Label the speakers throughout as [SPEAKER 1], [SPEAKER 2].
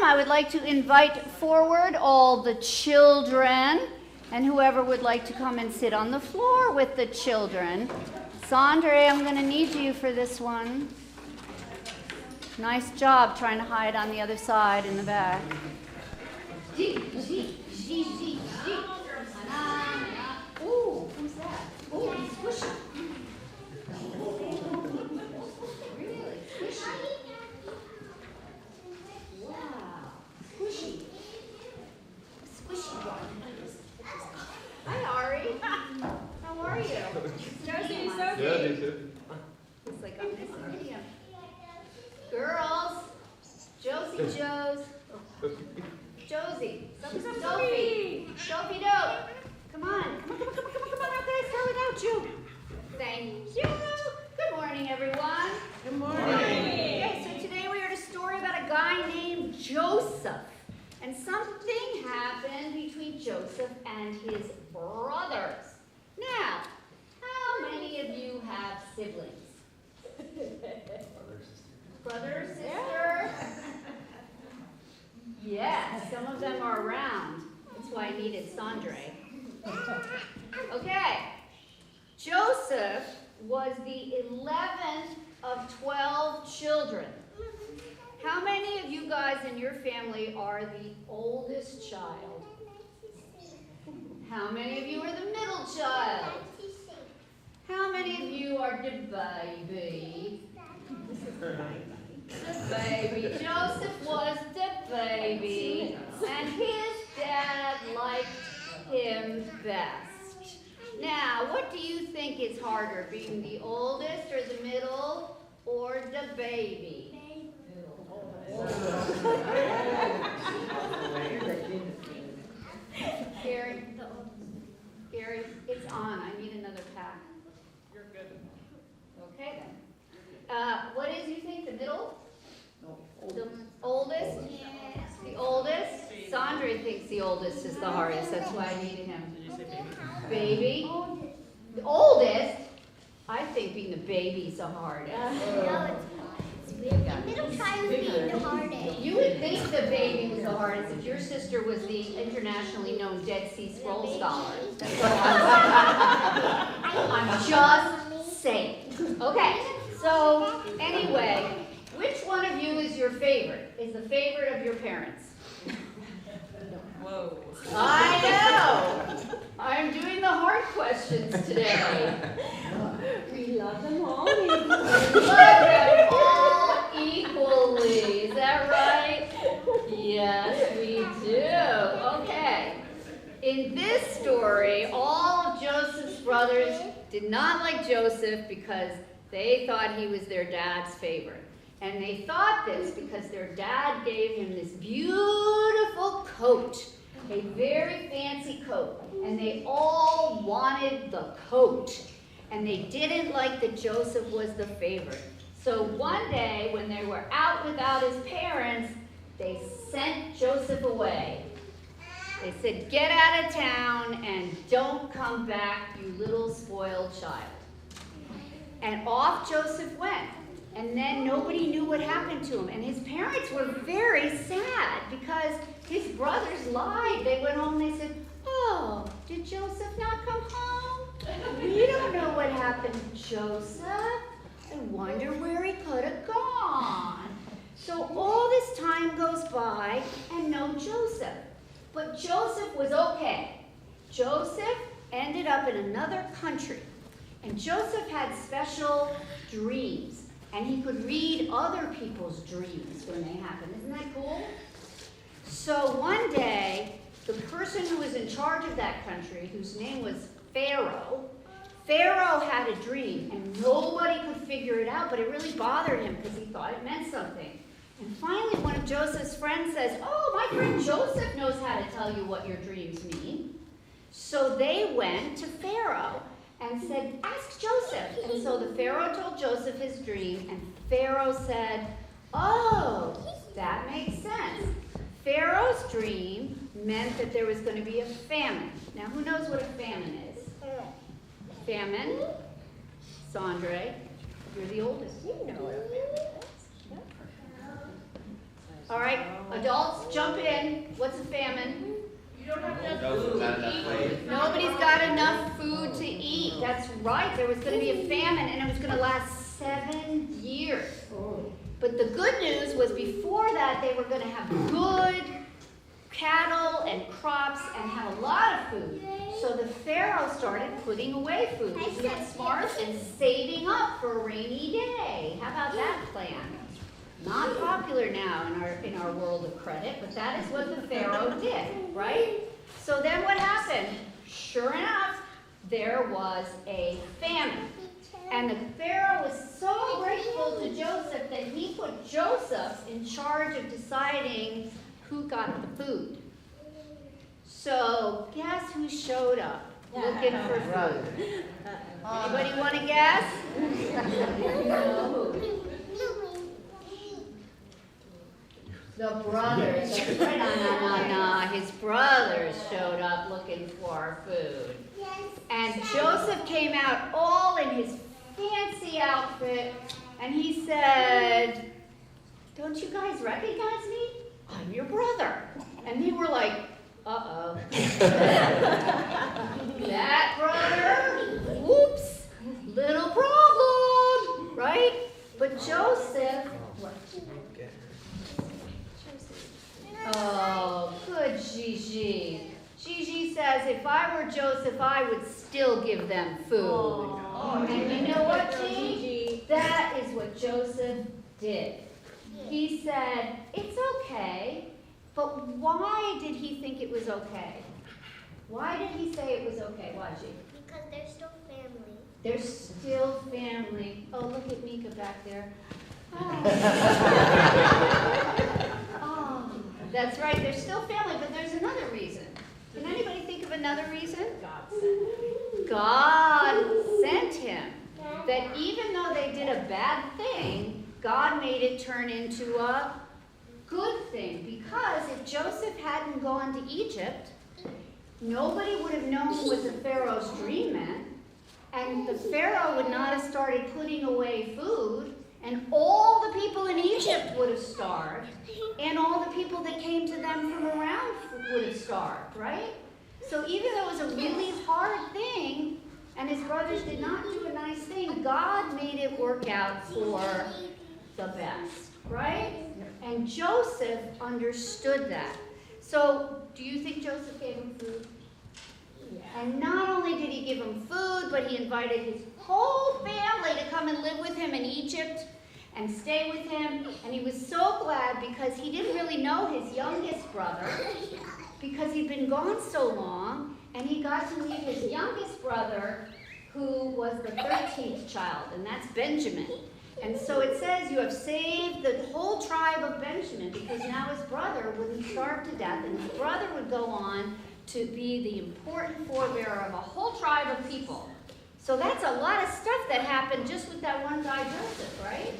[SPEAKER 1] time, I would like to invite forward all the children and whoever would like to come and sit on the floor with the children. Sandre, I'm going to need you for this one. Nice job trying to hide on the other side in the back. Ooh, who's that? Ooh, he's squishy. Really squishy. Wow, squishy. Squishy one. Hi, Ari. How are you? Josie, so
[SPEAKER 2] Yeah, me too.
[SPEAKER 1] it's like I'm missing video. Girls, Josie Joes. Josie. Sophie. Sophie Dope. Come on. Come on. How can I start without you? Thank you. Good morning, everyone.
[SPEAKER 2] Good morning.
[SPEAKER 1] Okay, so today we heard a story about a guy named Joseph. And something happened between Joseph and his brothers. Now, how many of you have siblings? Brother, sister? Yes, some of them are around. That's why I needed Sandre. Okay. Joseph was the 11th of 12 children. How many of you guys in your family are the oldest child? How many of you are the middle child? How many of you are the baby? The baby. Joseph was the baby, and his dad liked him best. Now, what do you think is harder, being the oldest or the middle or the baby? Gary, it's on. I need another pack.
[SPEAKER 2] You're good.
[SPEAKER 1] Okay then. What is you think? The middle? No. The oldest?
[SPEAKER 3] Yes.
[SPEAKER 1] The oldest? Sandra thinks the oldest is the hardest. That's why I needed him.
[SPEAKER 2] Did you say baby?
[SPEAKER 1] Baby? The oldest? I think being the baby's the hardest.
[SPEAKER 3] No, it's not. The middle child would be the hardest.
[SPEAKER 1] You would think the baby was the hardest if your sister was the internationally known Dead Sea Scroll scholar. That's what I'm just saying. Okay, so anyway, which one of you is your favorite? Is the favorite of your parents?
[SPEAKER 2] Whoa.
[SPEAKER 1] I know. I'm doing the hard questions today. We love them all equally. Love them all equally. Is that right? Yes, we do. Okay. In this story, all of Joseph's brothers did not like Joseph because they thought he was their dad's favorite. And they thought this because their dad gave him this beautiful coat, a very fancy coat. And they all wanted the coat. And they didn't like that Joseph was the favorite. So one day, when they were out without his parents, they sent Joseph away. They said, get out of town and don't come back, you little spoiled child. And off Joseph went. And then nobody knew what happened to him. And his parents were very sad because his brothers lied. They went home and they said, oh, did Joseph not come home? We don't know what happened to Joseph. I wonder where he could have gone. So all this time goes by and no Joseph. But Joseph was okay. Joseph ended up in another country. And Joseph had special dreams. And he could read other people's dreams when they happened. Isn't that cool? So one day, the person who was in charge of that country, whose name was Pharaoh had a dream, and nobody could figure it out, but it really bothered him because he thought it meant something. And finally, one of Joseph's friends says, oh, my friend Joseph knows how to tell you what your dreams mean. So they went to Pharaoh and said, ask Joseph. And so the Pharaoh told Joseph his dream, and Pharaoh said, oh, that makes sense. Pharaoh's dream meant that there was going to be a famine. Now, who knows what a famine is? Famine? Sandre, you're the oldest. You know what a famine is. All right, adults, jump in. What's a famine?
[SPEAKER 2] You don't have enough food to eat.
[SPEAKER 1] Nobody's got enough food to eat. That's right. There was going to be a famine, and it was going to last 7 years. But the good news was before that, they were going to have good cattle and crops and have a lot of food. So the Pharaoh started putting away food. Isn't that smart? And saving up for a rainy day. How about that plan? Not popular now in our world of credit, but that is what the Pharaoh did, right? So then what happened? Sure enough, there was a famine. And the Pharaoh was so grateful to Joseph that he put Joseph in charge of deciding who got the food. So guess who showed up looking for food? Anybody want to guess? No. The brothers. That's right. No. His brothers showed up looking for food. And Joseph came out all in his fancy outfit, and he said, "Don't you guys recognize me? I'm your brother." And they were like, "Uh-oh." That brother? Whoops. Little problem, right? But Joseph... Oh, good Gigi. Gigi says, if I were Joseph, I would still give them food. Oh, and you know what, Gigi? That is what Joseph did. He said, it's okay, but why did he think it was okay? Why did he say it was okay? Why, Gigi?
[SPEAKER 3] Because they're still family.
[SPEAKER 1] They're still family. Oh, look at Mika back there. Oh. Oh, that's right, they're still family, but there's another reason. Can anybody think of another reason? God sent him. That even though they did a bad thing, God made it turn into a good thing. Because if Joseph hadn't gone to Egypt, nobody would have known what the Pharaoh's dream meant. And the Pharaoh would not have started putting away food. And all the people in Egypt would have starved. And all the people that came to them from around would have starved, right? So even though it was a really hard thing, and his brothers did not do a nice thing, God made it work out for the best, right? And Joseph understood that. So do you think Joseph gave him food? And not only did he give him food, but he invited his whole family to come and live with him in Egypt and stay with him. And he was so glad because he didn't really know his youngest brother because he'd been gone so long. And he got to meet his youngest brother, who was the 13th child, and that's Benjamin. And so it says you have saved the whole tribe of Benjamin because now his brother wouldn't starve to death, and his brother would go on to be the important forebearer of a whole tribe of people. So that's a lot of stuff that happened just with that one guy, Joseph, right?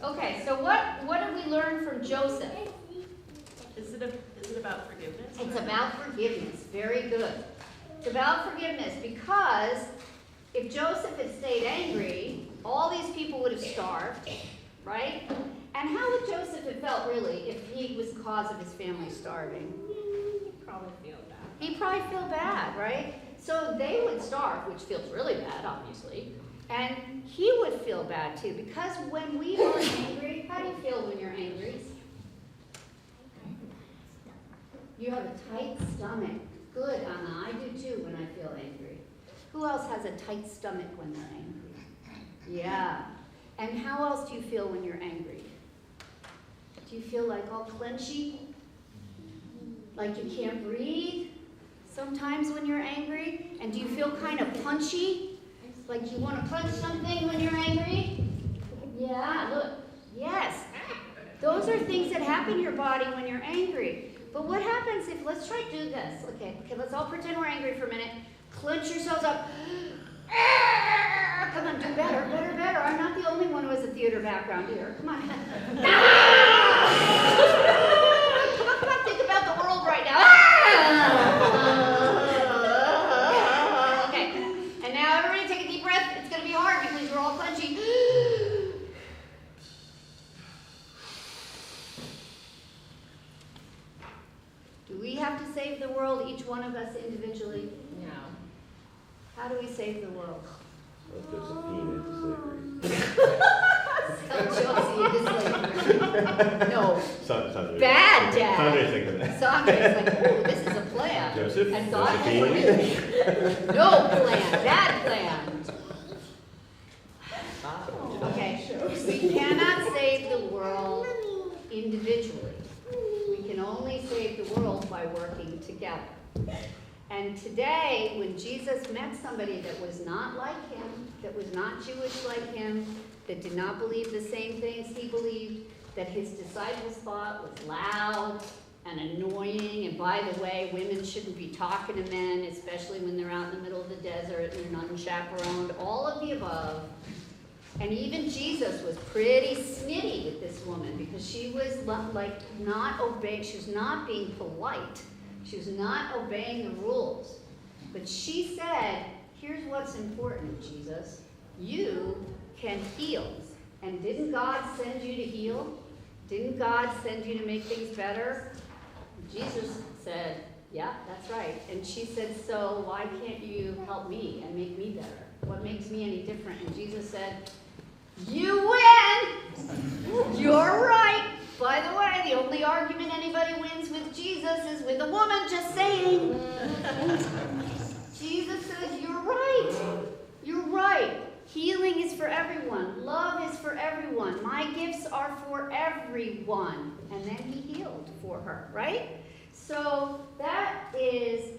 [SPEAKER 1] Okay, so what did we learn from Joseph?
[SPEAKER 2] Is it about forgiveness?
[SPEAKER 1] It's about forgiveness. Very good. It's about forgiveness because if Joseph had stayed angry, all these people would have starved, right? And how would Joseph have felt really if he was the cause of his family starving?
[SPEAKER 2] Probably feel bad.
[SPEAKER 1] He'd probably feel bad, right? So they would starve, which feels really bad, obviously. And he would feel bad too, because when we are angry, how do you feel when you're angry? You have a tight stomach. Good, Anna. I do too when I feel angry. Who else has a tight stomach when they're angry? Yeah. And how else do you feel when you're angry? Do you feel like all clenchy? Like you can't breathe sometimes when you're angry? And do you feel kind of punchy? Like you want to punch something when you're angry? Yeah, look. Yes. Those are things that happen in your body when you're angry. But what happens if, let's try to do this. Okay, let's all pretend we're angry for a minute. Clench yourselves up. Come on, do better, better, better. I'm not the only one who has a theater background here. Come on. Come on, think about the world right now. Okay, and now everybody take a deep breath. It's going to be hard because we're all clenchy. Do we have to save the world, each one of us individually?
[SPEAKER 2] No.
[SPEAKER 1] How do we save the world?
[SPEAKER 4] Josephine into slavery.
[SPEAKER 1] Sell Josie into slavery. No.
[SPEAKER 4] Sandra.
[SPEAKER 1] Bad dad.
[SPEAKER 4] Sandra's thinking that.
[SPEAKER 1] Sandra's like, oh, this is a plan.
[SPEAKER 4] Joseph,
[SPEAKER 1] And God has
[SPEAKER 4] Josephine.
[SPEAKER 1] no plan, bad plan. Okay, we cannot save the world individually. We can only save the world by working together. And today, when Jesus met somebody that was not like him, that was not Jewish like him, that did not believe the same things he believed, that his disciples thought was loud and annoying, and by the way, women shouldn't be talking to men, especially when they're out in the middle of the desert and they're unchaperoned, all of the above. And even Jesus was pretty snitty with this woman because she was like not obeying, she was not being polite. She was not obeying the rules. But she said, here's what's important, Jesus. You can heal. And didn't God send you to heal? Didn't God send you to make things better? Jesus said, yeah, that's right. And she said, so why can't you help me and make me better? What makes me any different? And Jesus said, you win! You're right! By the way, the only argument anybody wins with Jesus is with a woman, just saying. Jesus says, you're right. You're right. Healing is for everyone. Love is for everyone. My gifts are for everyone. And then he healed for her, right? So that is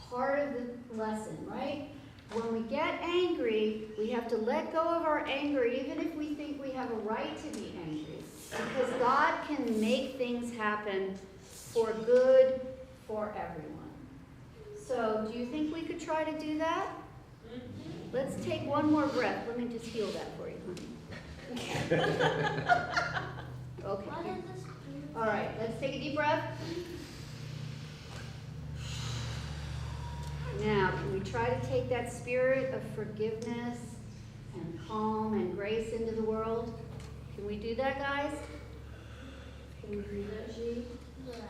[SPEAKER 1] part of the lesson, right? When we get angry, we have to let go of our anger, even if we think we have a right to be angry. Because God can make things happen for good for everyone. So, do you think we could try to do that? Let's take one more breath. Let me just heal that for you, honey. Okay. All right, let's take a deep breath. Now, can we try to take that spirit of forgiveness and calm and grace into the world? Can we do that, guys? Can we do that, G?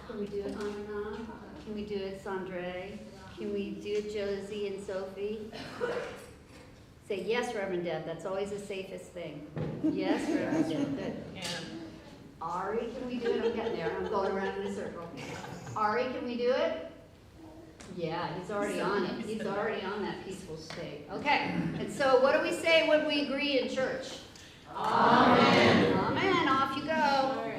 [SPEAKER 1] Can we do it, Anna? Can we do it, Sandre? Can we do it, Josie and Sophie? Say, yes, Reverend Deb. That's always the safest thing. Yes, Reverend Deb. Good.
[SPEAKER 2] And
[SPEAKER 1] Ari, can we do it? I'm getting there. I'm going around in a circle. Ari, can we do it? Yeah, he's already on it. He's already on that peaceful state. Okay, and so what do we say when we agree in church? Amen. Amen. Off you go.